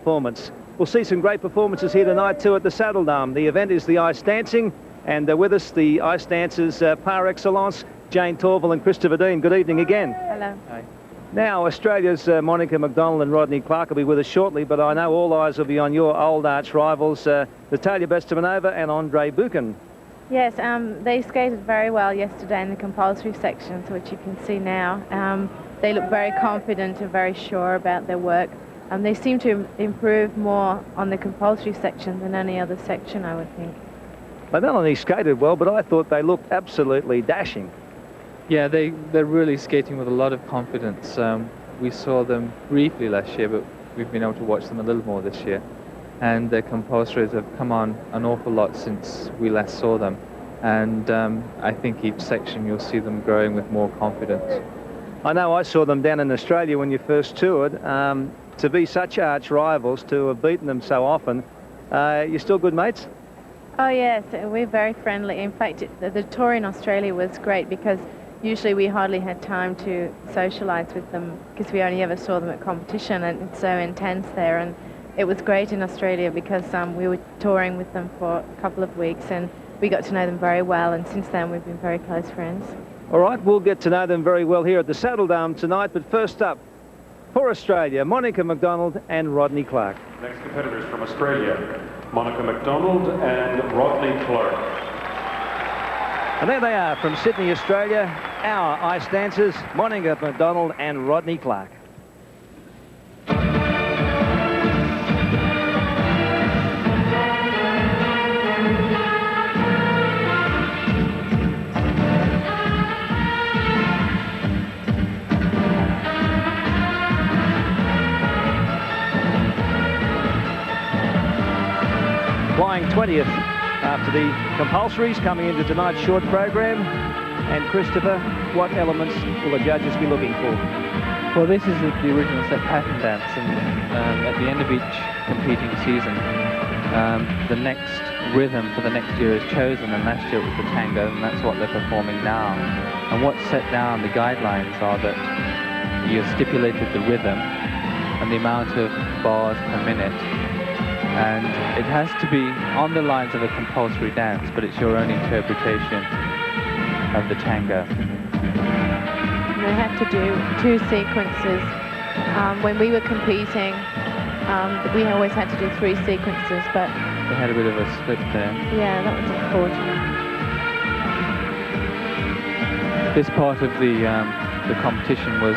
performance. We'll see some great performances here tonight too at the Saddledome. The event is the ice dancing, and with us the ice dancers par excellence, Jayne Torvill and Christopher Dean. Good evening again. Hello. Hi. Now Australia's Monica McDonald and Rodney Clark will be with us shortly, but I know all eyes will be on your old arch rivals, Natalia Bestemianova and Andrei Bukin. Yes, they skated very well yesterday in the compulsory sections, which you can see now. They look very confident and very sure about their work. They seem to improve more on the compulsory section than any other section, I would think. They not only skated well, but I thought they looked absolutely dashing. Yeah, they're really skating with a lot of confidence. We saw them briefly last year, but we've been able to watch them a little more this year. And their compulsories have come on an awful lot since we last saw them. And I think each section you'll see them growing with more confidence. I know I saw them down in Australia when you first toured. To be such arch rivals, to have beaten them so often, you're still good mates? Oh yes, we're very friendly. In fact, the tour in Australia was great because usually we hardly had time to socialise with them because we only ever saw them at competition, and it's so intense there. And it was great in Australia because we were touring with them for a couple of weeks and we got to know them very well, and since then we've been very close friends. All right, we'll get to know them very well here at the Saddledome tonight, but first up, for Australia, Monica McDonald and Rodney Clark. Next competitors from Australia, Monica McDonald and Rodney Clark. And there they are from Sydney, Australia, our ice dancers, Monica McDonald and Rodney Clark. Flying 20th after the compulsories, coming into tonight's short program. And Christopher, what elements will the judges be looking for? Well, this is the original set pattern dance, and at the end of each competing season, the next rhythm for the next year is chosen, and last year it was the tango, and that's what they're performing now. And what's set down, the guidelines are that you've stipulated the rhythm and the amount of bars per minute. And it has to be on the lines of a compulsory dance, but it's your own interpretation of the tango. They had to do 2 sequences. When we were competing, we always had to do 3 sequences, but... They had a bit of a slip there. Yeah, that was unfortunate. This part of the competition was,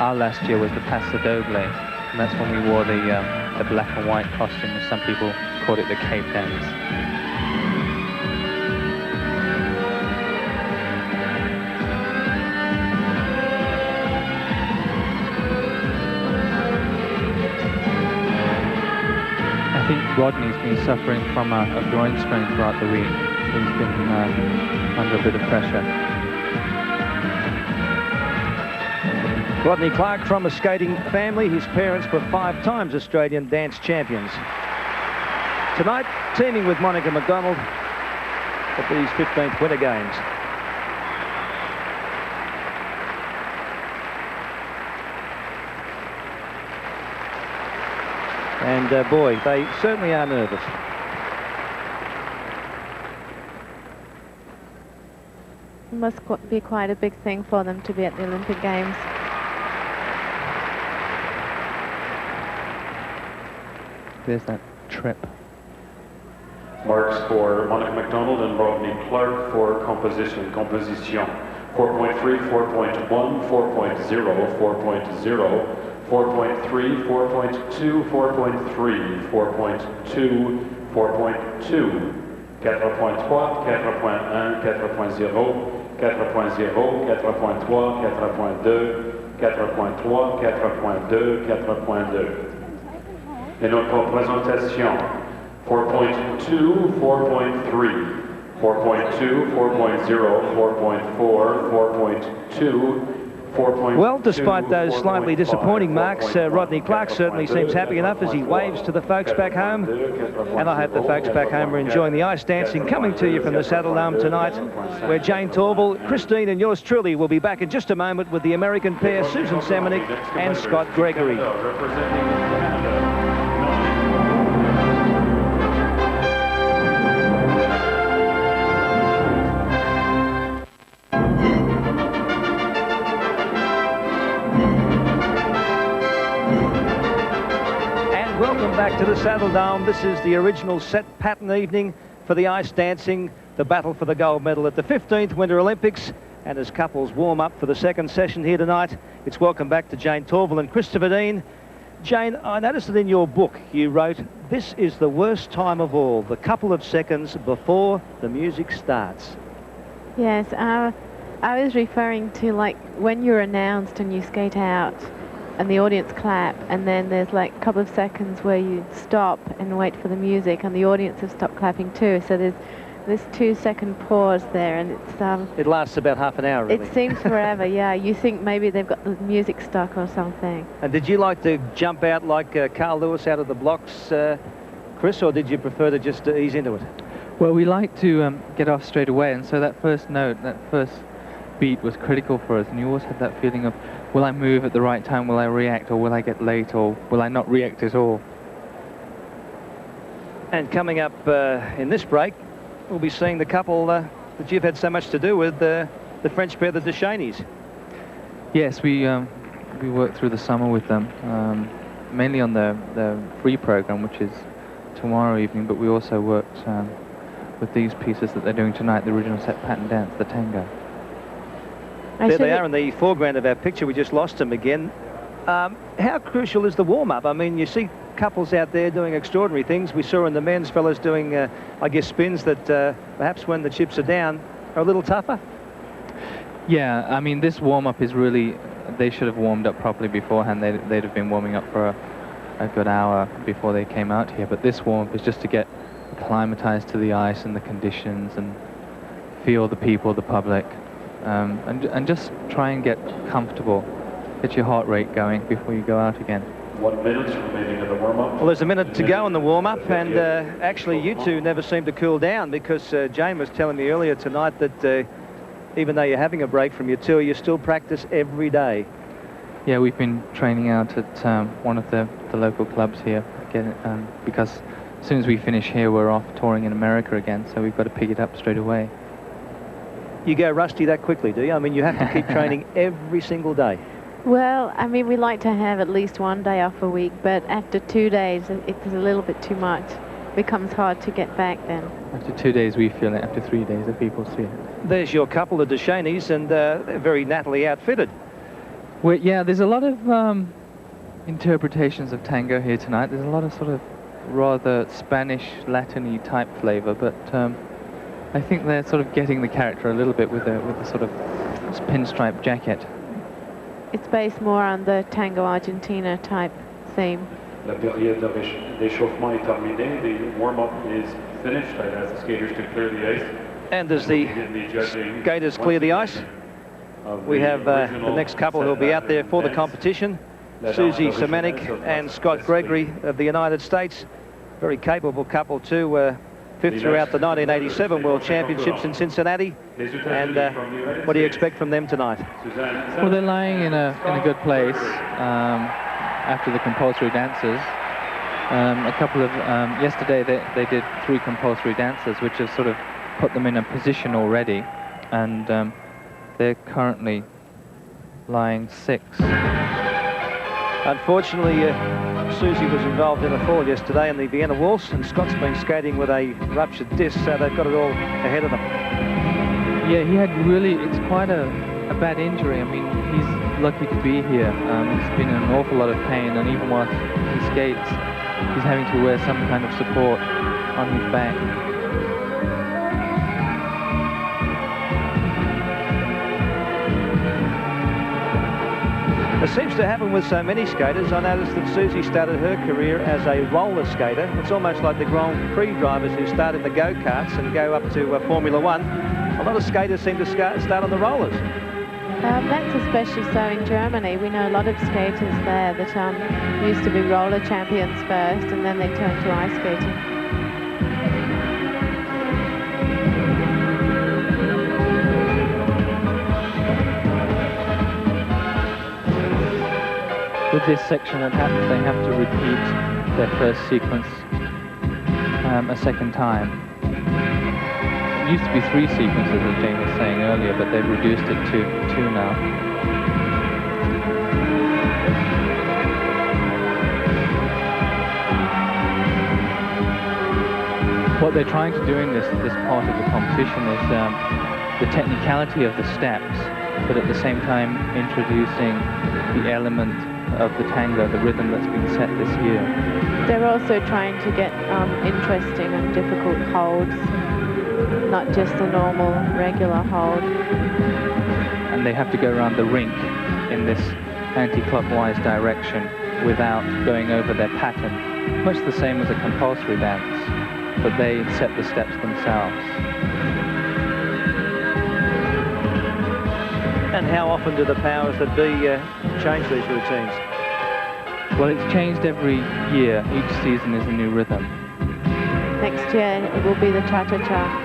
our last year was the Paso Doble, and that's when we wore the black and white costume. Some people called it the Cape Dance. I think Rodney's been suffering from a groin strain throughout the week. He's been under a bit of pressure. Rodney Clark from a skating family. His parents were 5 times Australian dance champions. Tonight, teaming with Monica McDonald at these 15th Winter Games. And boy, they certainly are nervous. It must be quite a big thing for them to be at the Olympic Games. There's that trip. Marks for Monica McDonald and Rodney Clark for composition. 4.3, 4.1, 4.0, 4.0, 4.3, 4.2, 4.3, 4.2, 4.2, 4.3, 4.1, 4.0, 4.0, 4.3, 4.2, 4.2. Et notre présentation, 4.2, 4.3, 4.2, 4.0, 4.4, 4.2, 4.2. Well, despite those slightly disappointing marks, Rodney Clark certainly seems happy enough as he waves to the folks back home. And I hope the folks back home are enjoying the ice dancing, coming to you from the Saddledome tonight, where Jayne Torvill, Christine and yours truly will be back in just a moment with the American pair, Suzanne Semanick and Scott Gregory. Representing Canada. Welcome back to the Saddledome. This is the original set pattern evening for the ice dancing, the battle for the gold medal at the 15th Winter Olympics. And as couples warm up for the second session here tonight, it's welcome back to Jayne Torvill and Christopher Dean. Jayne, I noticed that in your book you wrote, this is the worst time of all, the couple of seconds before the music starts. Yes, I was referring to like when you're announced and you skate out and the audience clap, and then there's like a couple of seconds where you stop and wait for the music and the audience have stopped clapping too. So there's this 2-second pause there, and it's it lasts about half an hour, really. It seems forever. Yeah, you think maybe they've got the music stuck or something. And did you like to jump out like Carl Lewis out of the blocks, Chris, or did you prefer to just ease into it? Well, we like to get off straight away, and so that first note, that first beat was critical for us, and you always had that feeling of, will I move at the right time, will I react, or will I get late, or will I not react at all? And coming up in this break, we'll be seeing the couple that you've had so much to do with, the French pair, the Duchesnays. Yes, we worked through the summer with them, mainly on the free program, which is tomorrow evening, but we also worked with these pieces that they're doing tonight, the original set pattern dance, the Tango. There they are in the foreground of our picture. We just lost them again. How crucial is the warm-up? I mean, you see couples out there doing extraordinary things. We saw in the men's fellas doing, I guess, spins that perhaps when the chips are down are a little tougher. Yeah, I mean, this warm-up is really, they should have warmed up properly beforehand. They'd have been warming up for a good hour before they came out here. But this warm-up is just to get acclimatized to the ice and the conditions and feel the people, the public, and just try and get comfortable, get your heart rate going before you go out again. 1 minute remaining of the warm-up. Well, there's a minute to go in the warm-up, and actually you two never seem to cool down, because Jayne was telling me earlier tonight that even though you're having a break from your tour, you still practice every day. Yeah, we've been training out at one of the local clubs here, because as soon as we finish here, we're off touring in America again, so we've got to pick it up straight away. You go rusty that quickly, do you? I mean, you have to keep training every single day. Well, I mean, we like to have at least 1 day off a week, but after 2 days, it's a little bit too much. It becomes hard to get back then. After 2 days, we feel it. After 3 days, the people see it. There's your couple, the Duchesnays, and they're very Natalia outfitted. Well, yeah, there's a lot of interpretations of tango here tonight. There's a lot of sort of rather Spanish, Latin-y type flavor, but I think they're sort of getting the character a little bit with the sort of pinstripe jacket. It's based more on the Tango Argentina type theme. La période d'échauffement est terminée. The warm-up is finished. I ask the skaters to clear the ice. And as the skaters clear the ice, we have the next couple who will be out there for the competition. Susie Semanick and Scott Gregory of the United States. Very capable couple too. Fifth throughout the 1987 World Championships in Cincinnati. And what do you expect from them tonight? Well, they're lying in a good place after the compulsory dances. A couple of yesterday they did 3 compulsory dances, which have sort of put them in a position already, and they're currently lying 6. Unfortunately, Susie was involved in a fall yesterday in the Vienna Waltz, and Scott's been skating with a ruptured disc, so they've got it all ahead of them. Yeah, he had really, it's quite a bad injury. I mean, he's lucky to be here. He's been in an awful lot of pain, and even while he skates, he's having to wear some kind of support on his back. It seems to happen with so many skaters. I noticed that Susie started her career as a roller skater. It's almost like the Grand Prix drivers who start in the go-karts and go up to Formula One. A lot of skaters seem to start on the rollers. That's especially so in Germany. We know a lot of skaters there that used to be roller champions first, and then they turned to ice skating. With this section, what happens, they have to repeat their first sequence a second time. It used to be 3 sequences, as Jayne was saying earlier, but they've reduced it to 2 now. what they're trying to do in this part of the competition is the technicality of the steps, but at the same time introducing the element of the tango, the rhythm that's been set this year. They're also trying to get interesting and difficult holds, not just the normal, regular hold. And they have to go around the rink in this anti-clockwise direction without going over their pattern. Much the same as a compulsory dance, but they set the steps themselves. And how often do the powers that be change these routines? Well, it's changed every year. Each season is a new rhythm. Next year it will be the cha-cha-cha.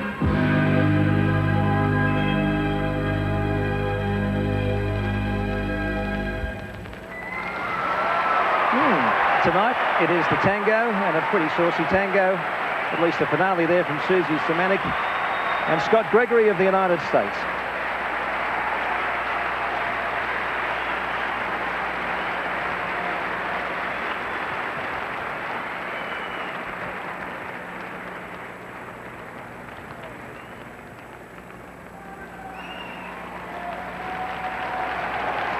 Tonight it is the tango, and a pretty saucy tango. At least the finale there from Susie Semanick and Scott Gregory of the United States.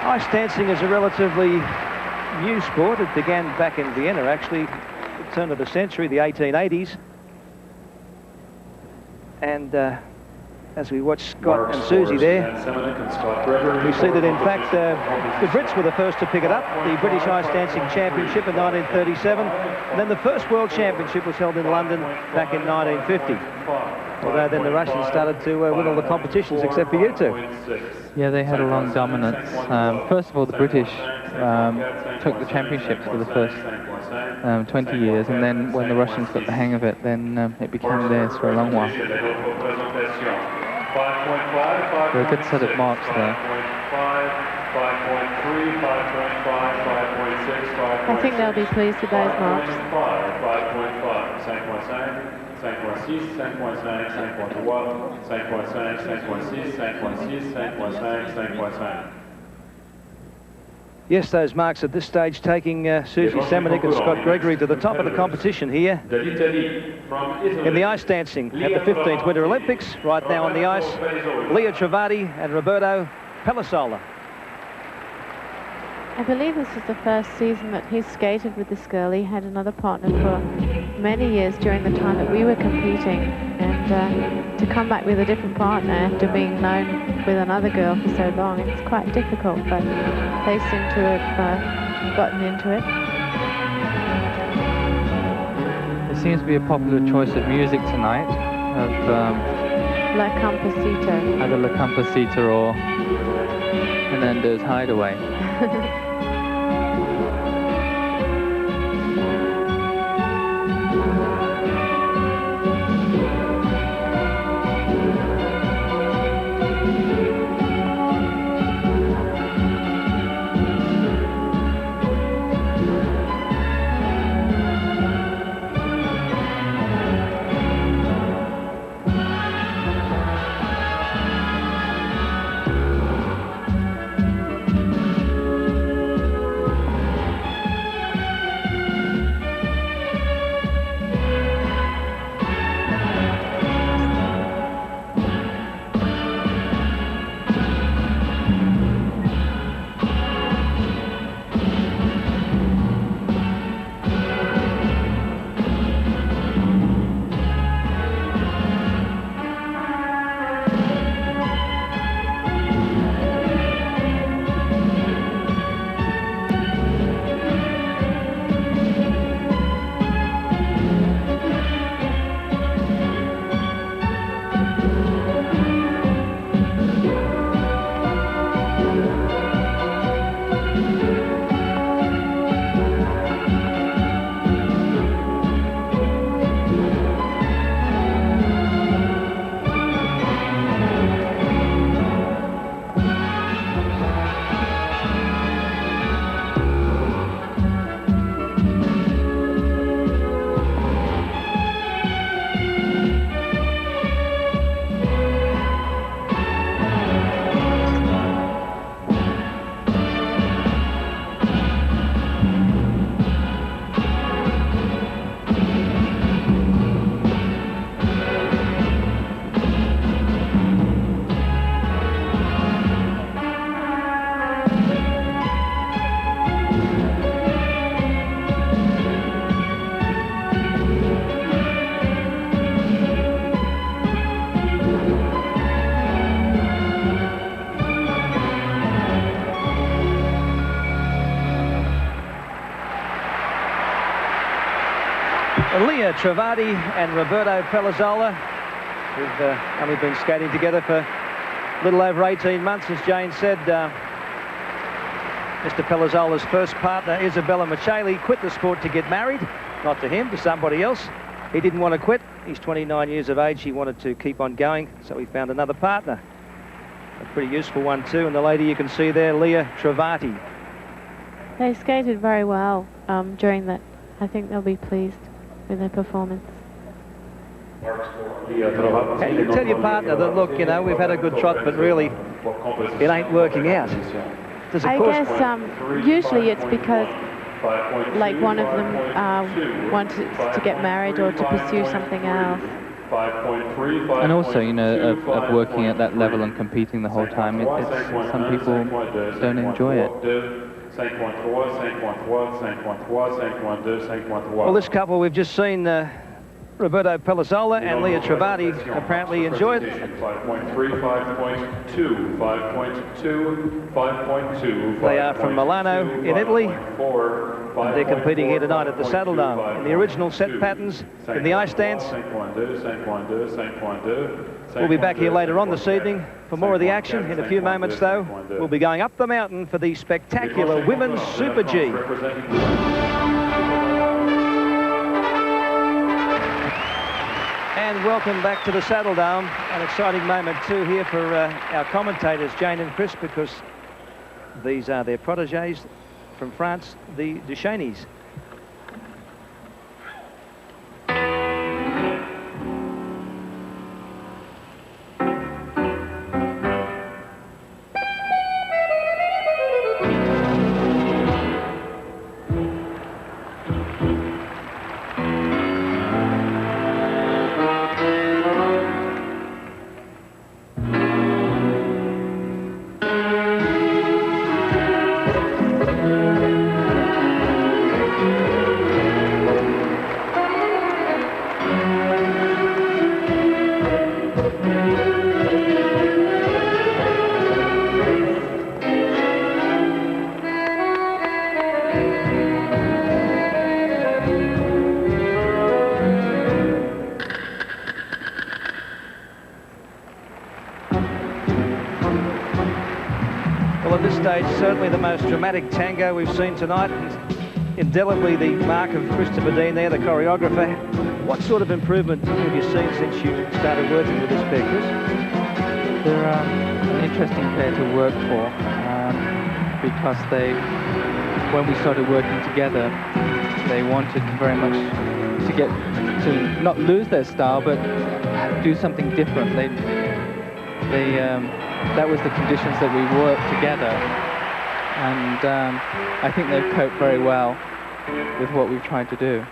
Ice dancing is a relatively new sport. It began back in Vienna, actually, at the turn of the century, the 1880s. And as we watch Scott and Susie there, we see that in fact the Brits were the first to pick it up, the British Ice Dancing Championship in 1937, and then the first World Championship was held in London back in 1950. Although then the Russians started to win all the competitions except for you two. Yeah, they had a long dominance. First of all, the British took the championships for the first 20 years, and then when the Russians got the hang of it, then it became theirs for a long while. A good set of marks there. I think they'll be pleased with those marks. 5.6, 5.5, 5.3, 5.5, 5.6, 5.6, 5.6, 5.5. Yes, those marks at this stage taking Susie Semanick and Scott Gregory to the top of the competition here in the ice dancing at the 15th Winter Olympics. Right now on the ice, Leah Trovati and Roberto Pelisola. I believe this is the first season that he's skated with this girl. He had another partner for many years during the time that we were competing, and to come back with a different partner after being known with another girl for so long, it's quite difficult, but they seem to have gotten into it. There seems to be a popular choice of music tonight, of La Campesito. either La Campesita or Fernando's Hideaway. Leah Trovati and Roberto Pelisola, who've only been skating together for a little over 18 months, as Jayne said. Mr. Pelisola's first partner, Isabella Micheli, quit the sport to get married. Not to him, to somebody else. He didn't want to quit. He's 29 years of age. He wanted to keep on going, so he found another partner. A pretty useful one too. And the lady you can see there, Leah Trovati. They skated very well during that. I think they'll be pleased with their performance. Hey, you tell your partner that, look, you know, we've had a good trot, but really, it ain't working out. I guess usually it's because like one of them wanted to get married or to pursue something else. And also, you know, of working at that level and competing the whole time, some people don't enjoy it. Well, this couple we've just seen, Roberto Pelisola and Leah Trovati, apparently enjoyed it. 5.3, 5.2, 5.2, 5.2. They are from Milano in Italy. And they're competing here tonight at the Saddledome. In the original set patterns in the ice dance. We'll be back here later on this evening for more of the action. In a few moments, though, we'll be going up the mountain for the spectacular Women's Super G. And welcome back to the Saddledome. An exciting moment, too, here for our commentators, Jayne and Chris, because these are their protégés from France, the Duchesnays. Certainly the most dramatic tango we've seen tonight. Indelibly the mark of Christopher Dean there, the choreographer. What sort of improvement have you seen since you started working with this pair, Chris? They're an interesting pair to work for because when we started working together, they wanted very much to get to not lose their style, but do something different. That was the conditions that we worked together. And I think they've coped very well with what we've tried to do.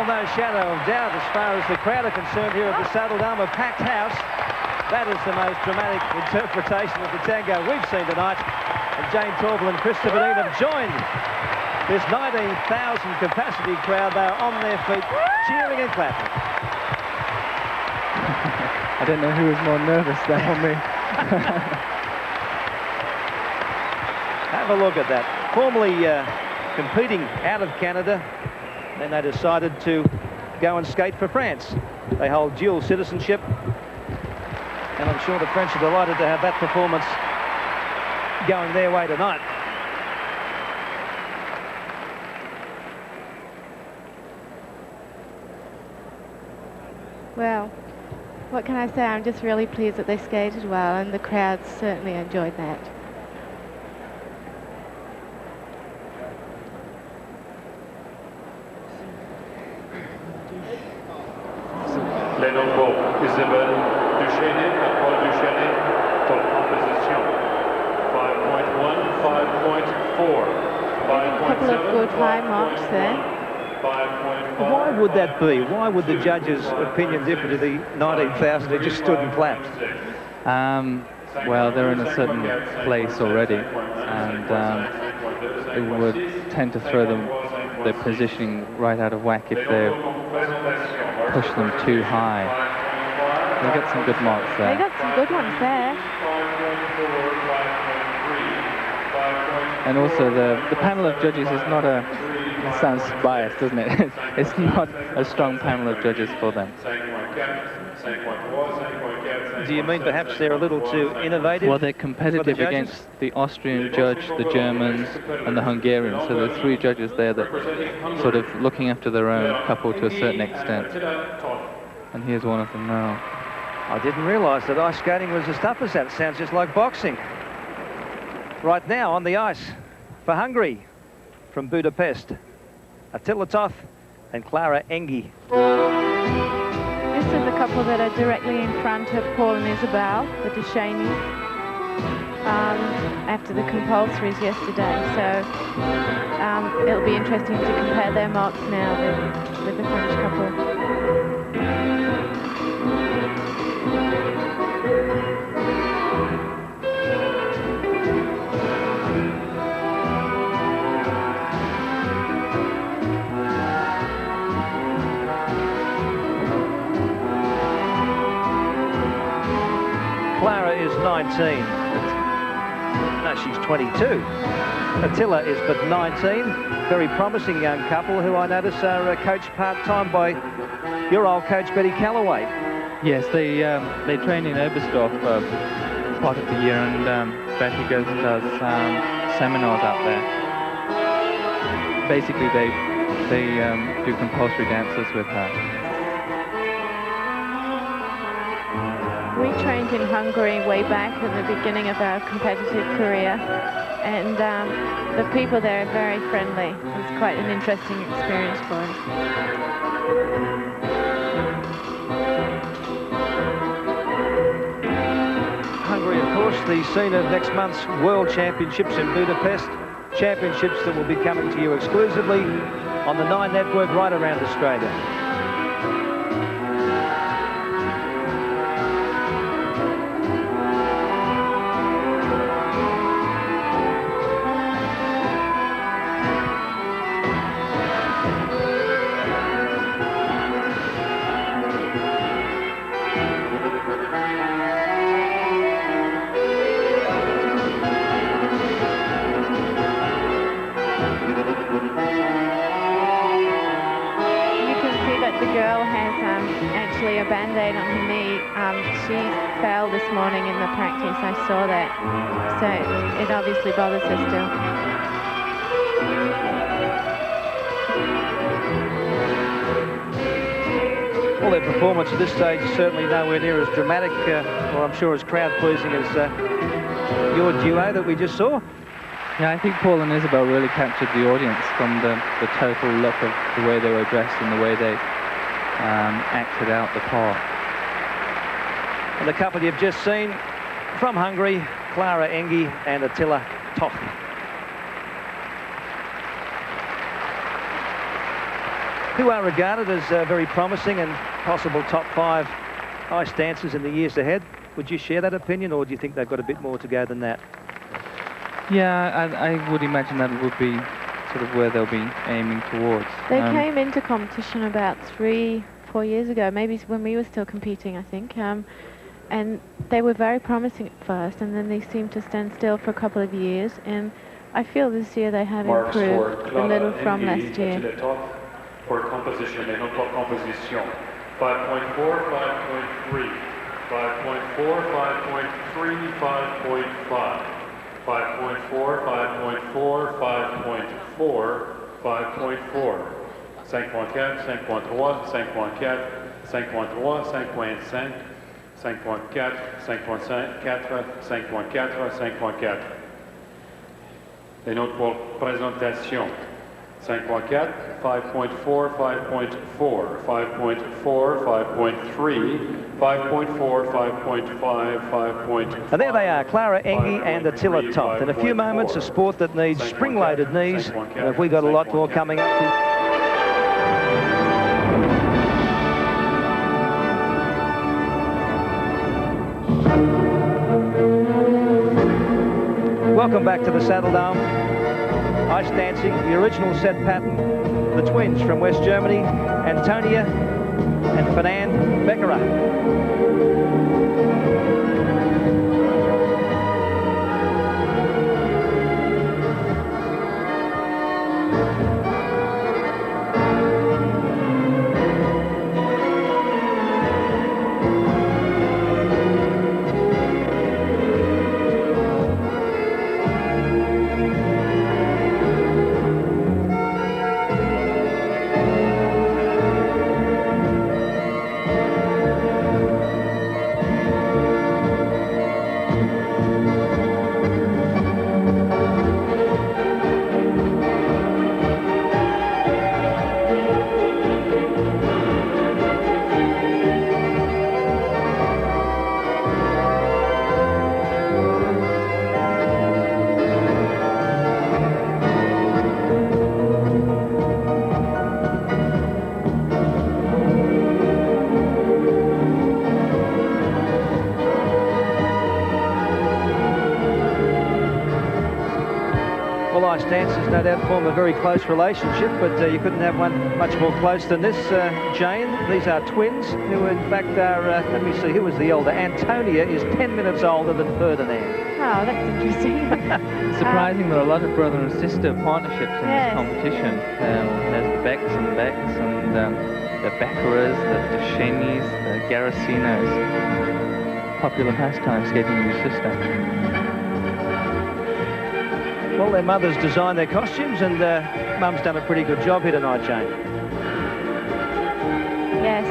No shadow of doubt as far as the crowd are concerned here at the Saddledome, a packed house. That is the most dramatic interpretation of the tango we've seen tonight. And Jayne Torvill and Christopher Dean have joined This 19,000 capacity crowd, they are on their feet, cheering and clapping. I don't know who was more nervous, them or me. Have a look at that. Formerly competing out of Canada, then they decided to go and skate for France. They hold dual citizenship, and I'm sure the French are delighted to have that performance going their way tonight. Well, what can I say? I'm just really pleased that they skated well, and the crowd certainly enjoyed that. Les nombres Isabelle Duchesnay and Paul Duchesnay for composition. 5.1, 5.4, 5.7. A couple of good high marks there. 5.5. Why would that be? Why would the judges' opinion differ to the 19,000 who just stood and clapped? Well, they're in a certain place already, and it would tend to throw their positioning right out of whack if they push them too high. They got some good marks there. They got some good ones there. And also the panel of judges is not a, it sounds biased, doesn't it? It's not a strong panel of judges for them. Do you mean perhaps they're a little too innovative? Well, they're competitive against the Austrian judge, the Germans, and the Hungarians. So there are three judges there that sort of looking after their own couple to a certain extent. And here's one of them now. I didn't realise that ice skating was as tough as that. It sounds just like boxing. Right now on the ice for Hungary from Budapest, Attila Toth and Clara Engi. This is a couple that are directly in front of Paul and Isabel, the Duchesnays, after the compulsories yesterday. So it'll be interesting to compare their marks now with the French couple. Clara is 19. No, she's 22. Attila is but 19. Very promising young couple who I notice are coached part-time by your old coach, Betty Callaway. Yes, they train in Oberstdorf part of the year, and Betty goes and does seminars out there. Basically, they do compulsory dances with her. We trained in Hungary way back at the beginning of our competitive career, and the people there are very friendly. It was quite an interesting experience for us. Hungary, of course, the scene of next month's World Championships in Budapest. Championships that will be coming to you exclusively on the 9 network right around Australia. A band-aid on her knee. She fell this morning in the practice. I saw that. So it obviously bothers her still. Well, their performance at this stage is certainly nowhere near as dramatic, or I'm sure as crowd-pleasing as your duo that we just saw. Yeah, I think Paul and Isabel really captured the audience from the total look of the way they were dressed and the way they acted out the part. And the couple you've just seen from Hungary, Clara Engi and Attila Toth. Who are regarded as very promising and possible top 5 ice dancers in the years ahead. Would you share that opinion, or do you think they've got a bit more to go than that? Yeah, I would imagine that it would be sort of where they'll be aiming towards. They came into competition about 3-4 years ago, maybe when we were still competing, I think. And they were very promising at first, and then they seemed to stand still for a couple of years. And I feel this year they have improved a little from last year. For composition, les notes pour composition. 5.4, 5.3, 5.4, 5.3, 5.5, 5.4, 5.4, 5.4, 5.4, 5.4, 5.4, 5.3, 5.3, 5.5, 5.4, 5.4, 5.4, 5.4. Les notes pour présentation. 5.4, 5.4, 5.4, 5.4, 5.3, 5.4, 5.5, 5.5. And there they are, Clara, Engi and Attila Toth. In a few moments, a sport that needs spring-loaded knees. And we've got a lot more coming up. Welcome back to the Saddledome. Ice dancing, the original set pattern. The twins from West Germany, Antonia and Fernand Beckera. Dancers no doubt form a very close relationship, but you couldn't have one much more close than this, Jayne. These are twins who in fact are, let me see, who was the elder? Antonia is 10 minutes older than Ferdinand. Oh, that's interesting. Surprising there are a lot of brother and sister partnerships in this competition. There's the Becks and the Beckeras, the Duchesnays, the Garasinos. Popular pastime, skating with your sister. Well, their mothers designed their costumes, and Mum's done a pretty good job here tonight, Jayne. Yes,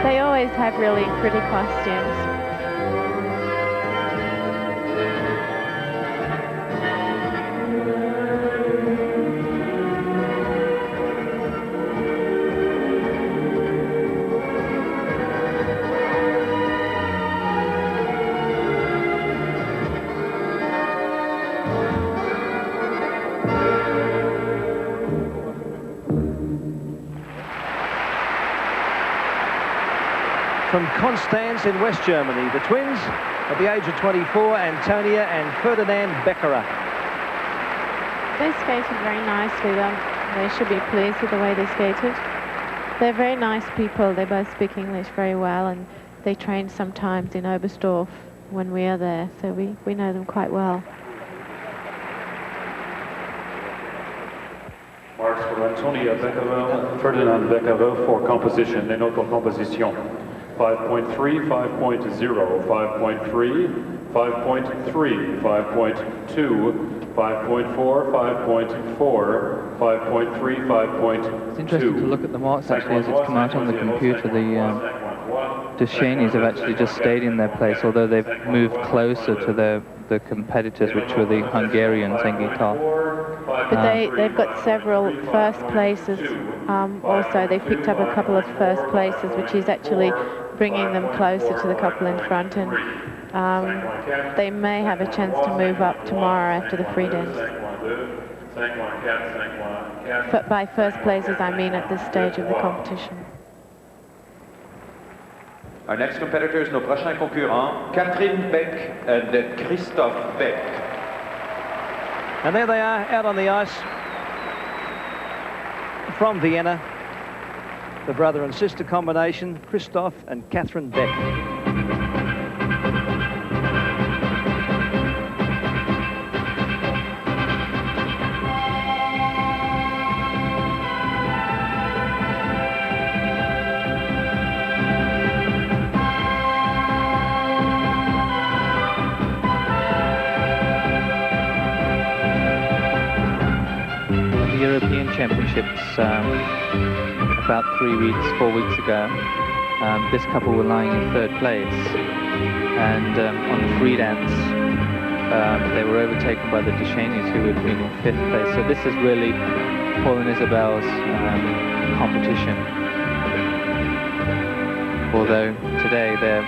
they always have really pretty costumes. From Konstanz in West Germany, the twins at the age of 24, Antonia and Ferdinand Beckera. They skated very nicely. They should be pleased with the way they skated. They're very nice people. They both speak English very well, and they train sometimes in Oberstdorf when we are there, so we know them quite well. Marks for Antonia Beckera, Ferdinand Beckera for composition, les notes pour composition. 5.3, 5.0, 5.3, 5.3, 5.2, 5.4, 5.4, 5.3, 5.2. It's interesting to look at the marks actually as it's come out on the computer. The Duchesnays have actually just stayed in their place, although they've moved closer to the competitors, which were the Hungarians, Engi and Toth. But they've got several first places. Also, they picked up a couple of first places, which is actually bringing them closer to the couple in front, and they may have a chance to move up tomorrow after the free dance. But by first places, I mean at this stage of the competition. Our next competitors, nos prochains concurrents, Kathrin Beck and Christoff Beck. And there they are, out on the ice, from Vienna, the brother and sister combination, Christoff and Kathrin Beck. European Championships about 4 weeks ago. This couple were lying in 3rd place, and on the free dance they were overtaken by the Duchesnays, who had been in 5th place. So this is really Paul and Isabel's competition, although today they're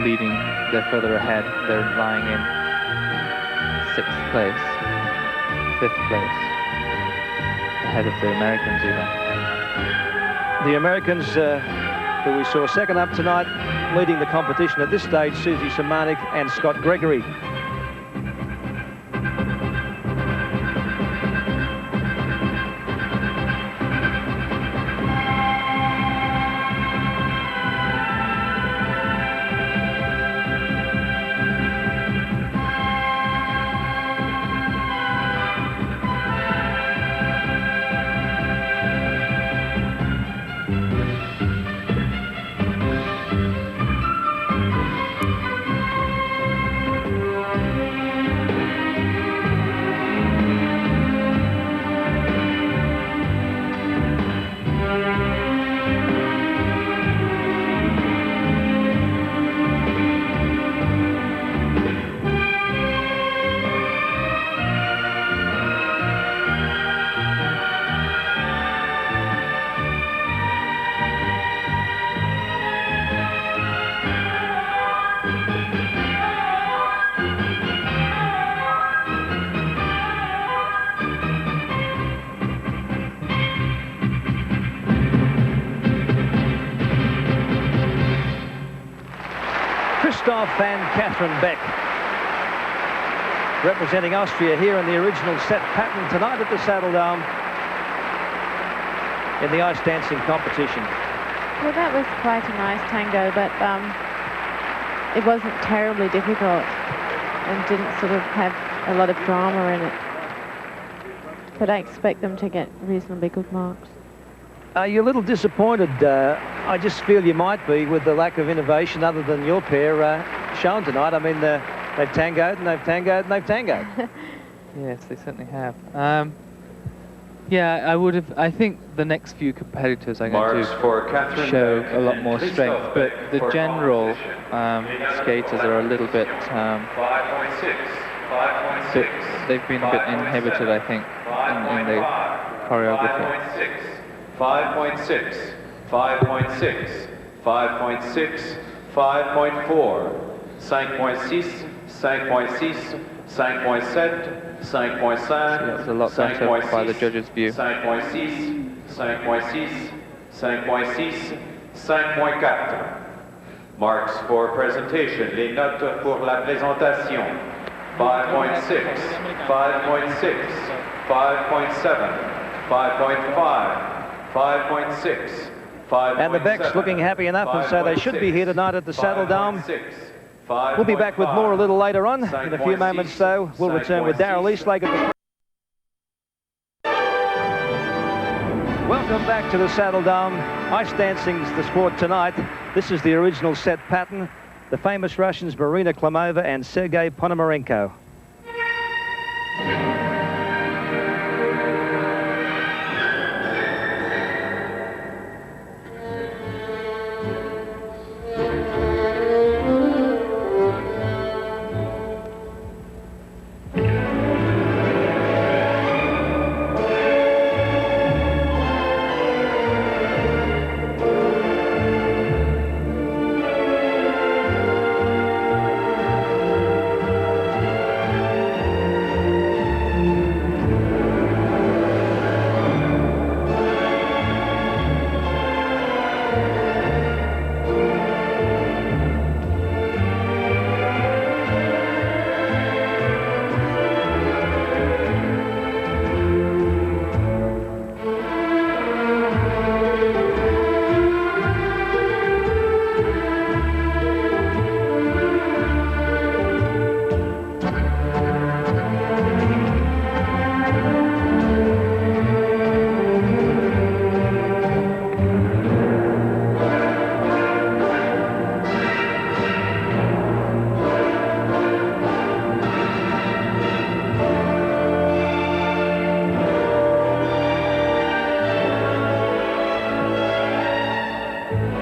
leading, they're further ahead, they're lying in 6th place, 5th place, ahead of the Americans even. The Americans, who we saw second up tonight, leading the competition at this stage, Semanick and Scott Gregory. Christoff and Kathrin Beck, representing Austria here in the original set pattern tonight at the Saddledome in the ice dancing competition. Well, that was quite a nice tango, but it wasn't terribly difficult and didn't sort of have a lot of drama in it. But I expect them to get reasonably good marks. Are you a little disappointed? I just feel you might be, with the lack of innovation other than your pair shown tonight. I mean, they've tangoed and they've tangoed and they've tangoed. Yes, they certainly have. Yeah, I think the next few competitors are going to show a lot more strength, but the general skaters are a little bit, they've been a bit inhibited, I think, in the choreography. 5.6, 5.6, 5.6, 5.4, 5.6, 5.6, 5.7, 5.5. That's a lot better by the judges' view. 5.6, 5.6, 5.6, 5.4. Marks for presentation. Les notes pour la présentation. 5.6, 5.6, 5.7, 5.5. 5.6, 5.7. And the Becks looking happy enough, and so they should be here tonight at the Saddledome. We'll be back with more a little later on. In a few moments, though, we'll return with Darryl Eastlake at the... Welcome back to the Saddledome. Ice dancing's the sport tonight. This is the original set pattern. The famous Russians Marina, Klimova and Sergei Ponomarenko.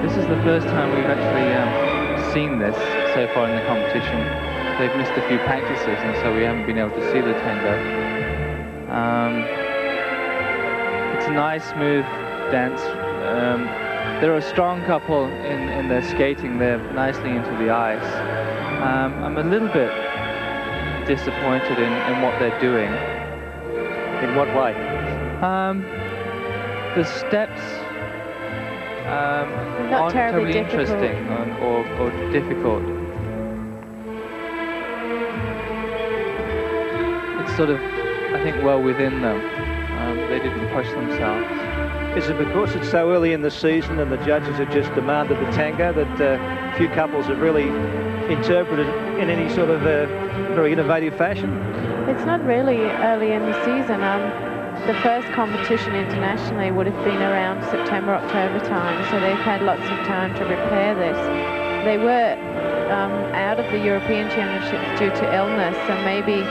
This is the first time we've actually seen this so far in the competition. They've missed a few practices, and so we haven't been able to see the tango. It's a nice, smooth dance. They're a strong couple in their skating. They're nicely into the ice. I'm a little bit disappointed in what they're doing. In what way? The steps aren't terribly interesting or difficult. It's sort of, I think, well within them. They didn't push themselves. Is it because it's so early in the season and the judges have just demanded the tango that few couples have really interpreted in any sort of very innovative fashion? It's not really early in the season. The first competition internationally would have been around September, October time, so they've had lots of time to prepare this. They were out of the European Championships due to illness, so maybe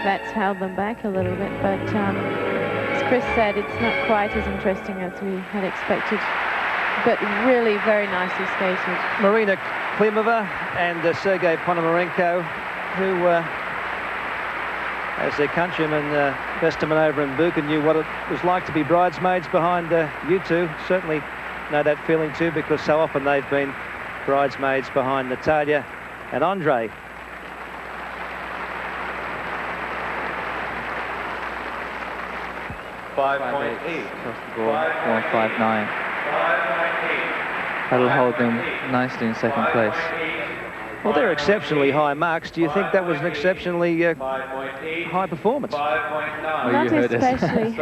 that's held them back a little bit, but as Chris said, it's not quite as interesting as we had expected, but really very nicely skated. Marina Klimova and Sergei Ponomarenko, who as their countrymen, Bestemianova and Bukin, knew what it was like to be bridesmaids behind you two. Certainly know that feeling too, because so often they've been bridesmaids behind Natalia and Andrei. Across the board, 159. That'll hold them nicely in second place. Well, they're exceptionally high marks. Do you think that was an exceptionally high performance? Well, Not you heard especially.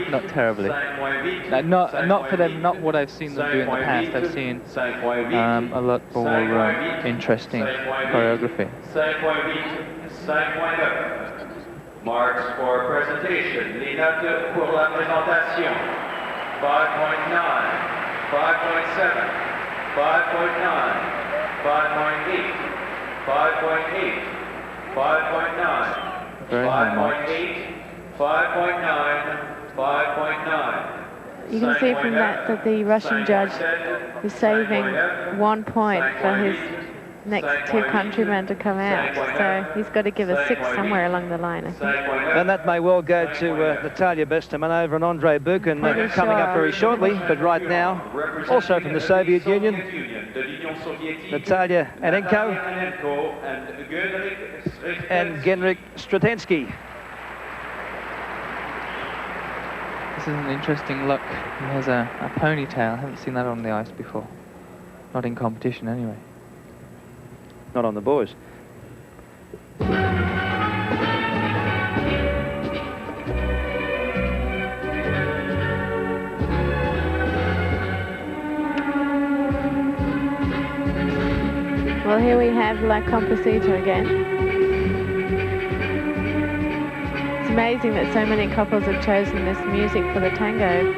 Not terribly. Not for them. Not what I've seen them do in the past. I've seen a lot more interesting choreography. Marks for presentation. Les notes pour la présentation. 5.9, 5.7, 5.9, 5.8, 5.8, 5.9, 5.8, 5.9, 5.9. You can see from that the Russian judge is saving 1 point for his next two countrymen to come out, so he's got to give a 6 somewhere along the line, I think. And that may well go to Natalia Bestemianova and Andrei Bukin coming up very shortly, but right now, also from the Soviet Union, Natalia Annenko and Genrikh Sretenski. This is an interesting look. He has a ponytail. I haven't seen that on the ice before. Not in competition, anyway. Not on the boys. Well, here we have La Compositor again. It's amazing that so many couples have chosen this music for the tango.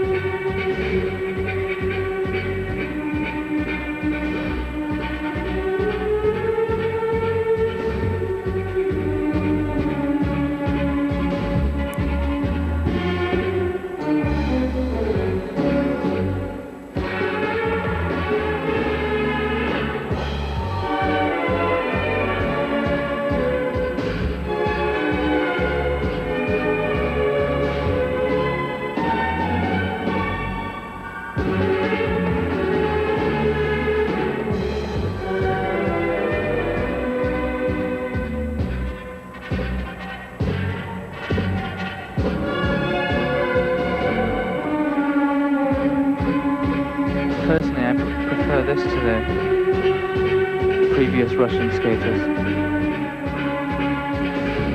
Personally, I prefer this to the previous Russian skaters.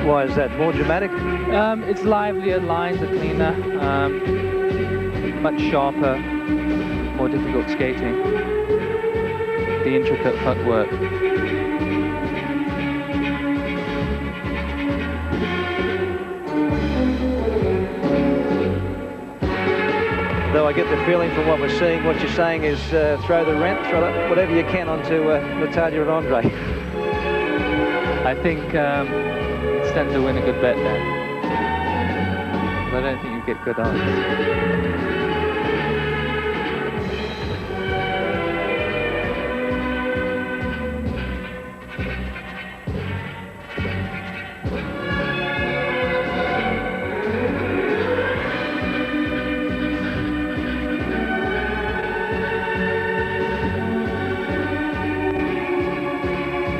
Why is that? More dramatic? It's livelier, lines are cleaner, much sharper, more difficult skating. The intricate footwork. Though I get the feeling from what we're seeing, what you're saying is throw the rent, throw whatever you can onto Natalia and Andrei. I think it's time to win a good bet there. But I don't think you get good odds.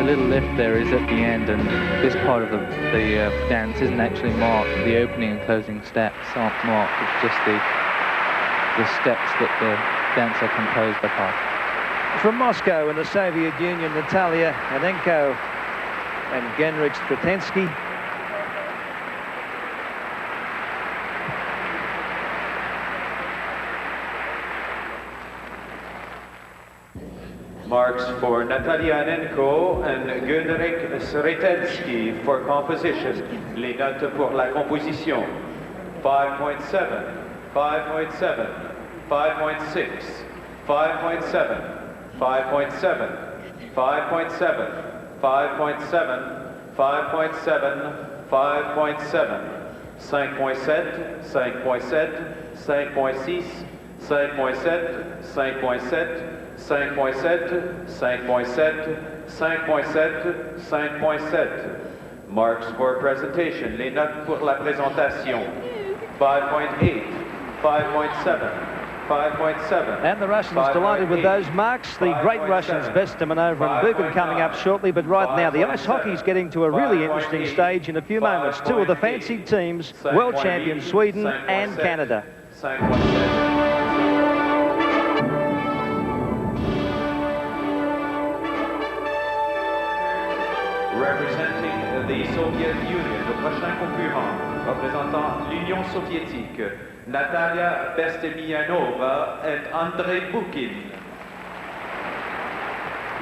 little lift there is at the end, and this part of the dance isn't actually marked. The opening and closing steps aren't marked. It's just the steps that the dancer composed upon. From Moscow in the Soviet Union, Natalia, Annenko and Genrikh Sretenski. Marks for Natalia Annenko and Genrikh Sretenski for composition. Les notes pour la composition. 5.7, 5.7, 5.6, 5.7, 5.7, 5.7, 5.7, 5.7, 5.7, 5.7, 5.7, 5.7, 5.6, 5.7, 5.7, 5.7, 5.7, 5.7, 5.7. Marks for presentation. Les notes pour la présentation. 5.8, 5.7, 5.7. And the Russians delighted with those marks. The great Russians, Bestemianova and Bukin, coming up shortly. But right now, the ice hockey's getting to a really interesting stage in a few moments. Two of the fancied teams, world champions Sweden and Canada. 5.7. Representing the Soviet Union, le prochain concurrent, représentant l'Union soviétique, Natalia Bestemianova and Andrei Bukin.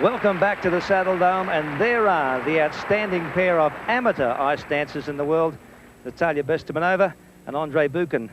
Welcome back to the Saddledome, and there are the outstanding pair of amateur ice dancers in the world, Natalia Bestemianova and Andrei Bukin.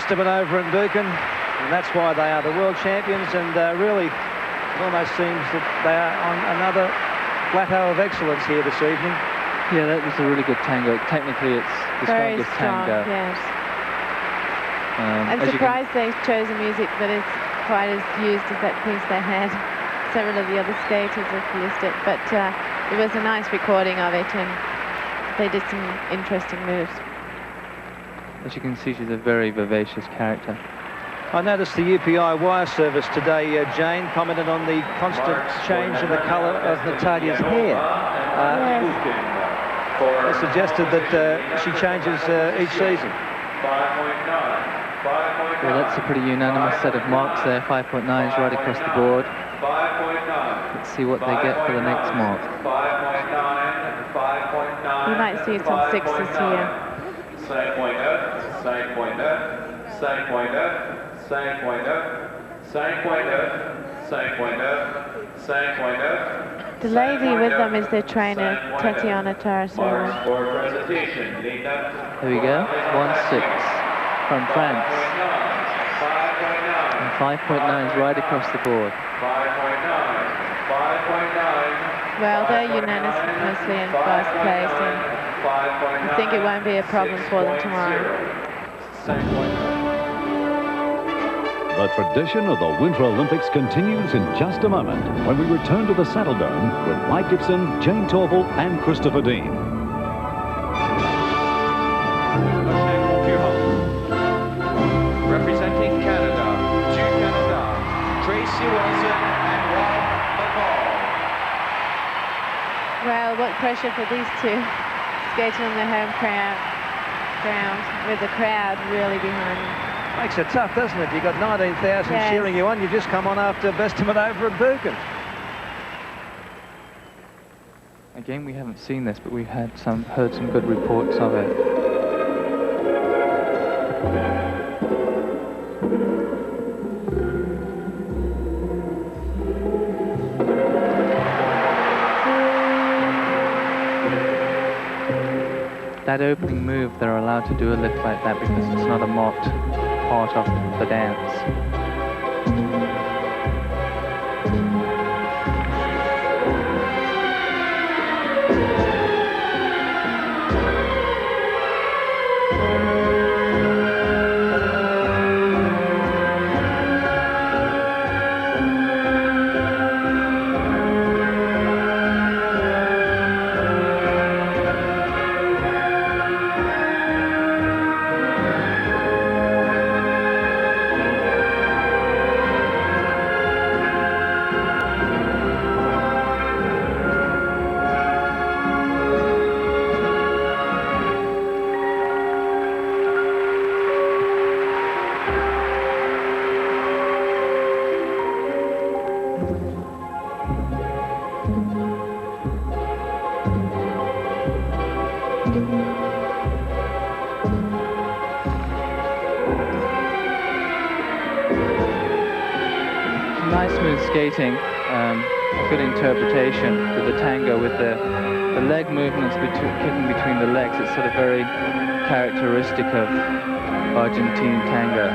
Bestemianova and Bukin, and that's why they are the world champions, and really it almost seems that they are on another plateau of excellence here this evening. Yeah, that was a really good tango. Technically, it's the Very strongest strong, tango. yes. I'm surprised they chose a music that is quite as used as that piece they had. Several of the other skaters have used it, but it was a nice recording of it, and they did some interesting moves. As you can see, she's a very vivacious character. I noticed the UPI wire service today, Jayne, commented on the constant change in the colour of Natalia's hair. It suggested that she changes each season. Well, that's a pretty unanimous set of marks there, 5.9s right across the board. Let's see what they get for the next mark. We might see some 6s here. 5.9. The lady with them is their trainer, Tatiana Tarasova. There we go, 1-6 from France. And 5.9s right across the board. Well, they're unanimously in first place, and I think it won't be a problem for them tomorrow. The tradition of the Winter Olympics continues in just a moment when we return to the Saddledome with Mike Gibson, Jayne Torvill and Christopher Dean. Representing Canada, to Canada, Tracy and McCall. Well, what pressure for these two skating on their home ground with the crowd really behind them. Makes it tough, doesn't it? You've got 19,000 cheering you on. You've just come on after Bestemianova and Bukin. Again, we haven't seen this, but we've heard some good reports of it. That opening move, they're allowed to do a lift like that because it's not a mocked part of the dance. Skating, good interpretation with the tango, with the leg movements kicking between the legs. It's sort of very characteristic of Argentine tango.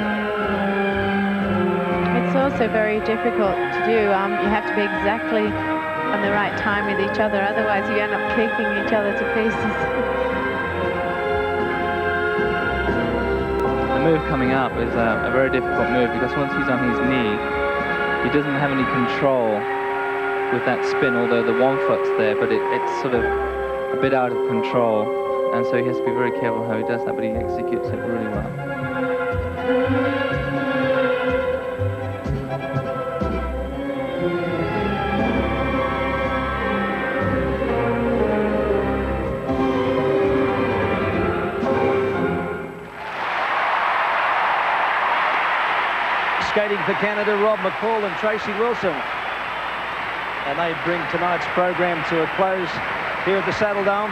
It's also very difficult to do. You have to be exactly on the right time with each other, otherwise you end up kicking each other to pieces. The move coming up is a very difficult move because once he's on his knee, he doesn't have any control with that spin, although the 1 foot's there, but it's sort of a bit out of control, and so he has to be very careful how he does that, but he executes it really well. Skating for Canada, Rob McCall and Tracy Wilson. And they bring tonight's program to a close here at the Saddledome.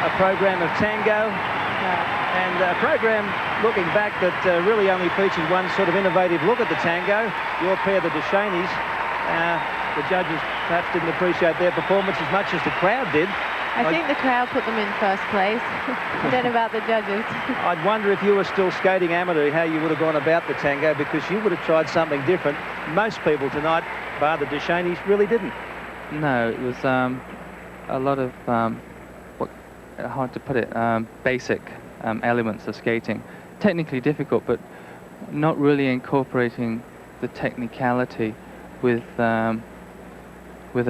A program of tango, and a program looking back that really only featured one sort of innovative look at the tango. Your pair, the Duchesnays. The judges perhaps didn't appreciate their performance as much as the crowd did. I think the crowd put them in first place. I don't know about the judges. I'd wonder if you were still skating amateur, how you would have gone about the tango, because you would have tried something different. Most people tonight, bar the Duchesnays, really didn't. No, it was a lot of, hard to put it, basic elements of skating. Technically difficult, but not really incorporating the technicality with a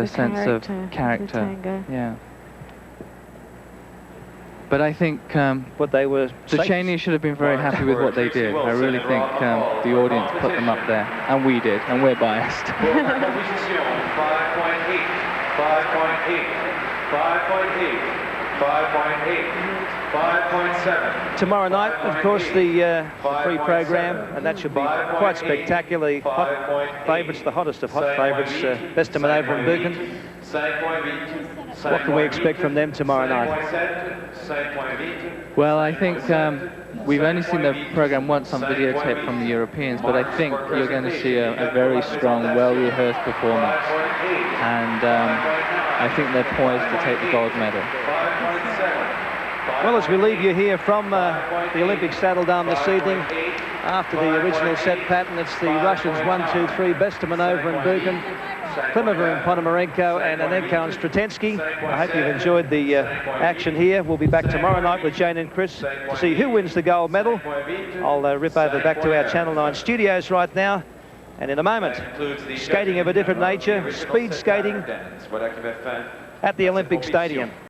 sense of character. Yeah. But I think But they were the Duchesnays should have been very happy with what they did. I really think the audience put them up there, and we did, and we're biased. 5.8, 5.7. Tomorrow night, of course, the free program, and that should be quite spectacular. Hot favourites, the hottest of hot favourites, Bestemianova and Bukin. What can we expect from them tomorrow night? Well, I think we've only seen the program once on videotape from the Europeans, but I think you're going to see a very strong, well-rehearsed performance. And I think they're poised to take the gold medal. Well, as we leave you here from the Olympic Saddledome this evening, after the original set pattern, it's the Russians 1, 2, 3, Bestemianova and Bukin, Klimova and Ponomarenko, and Annenko and Sretenski. I hope you've enjoyed the action here. We'll be back tomorrow night with Jayne and Chris to see who wins the gold medal. I'll rip over back to our Channel 9 studios right now. And in a moment, skating of a different nature, speed skating at the Olympic Stadium.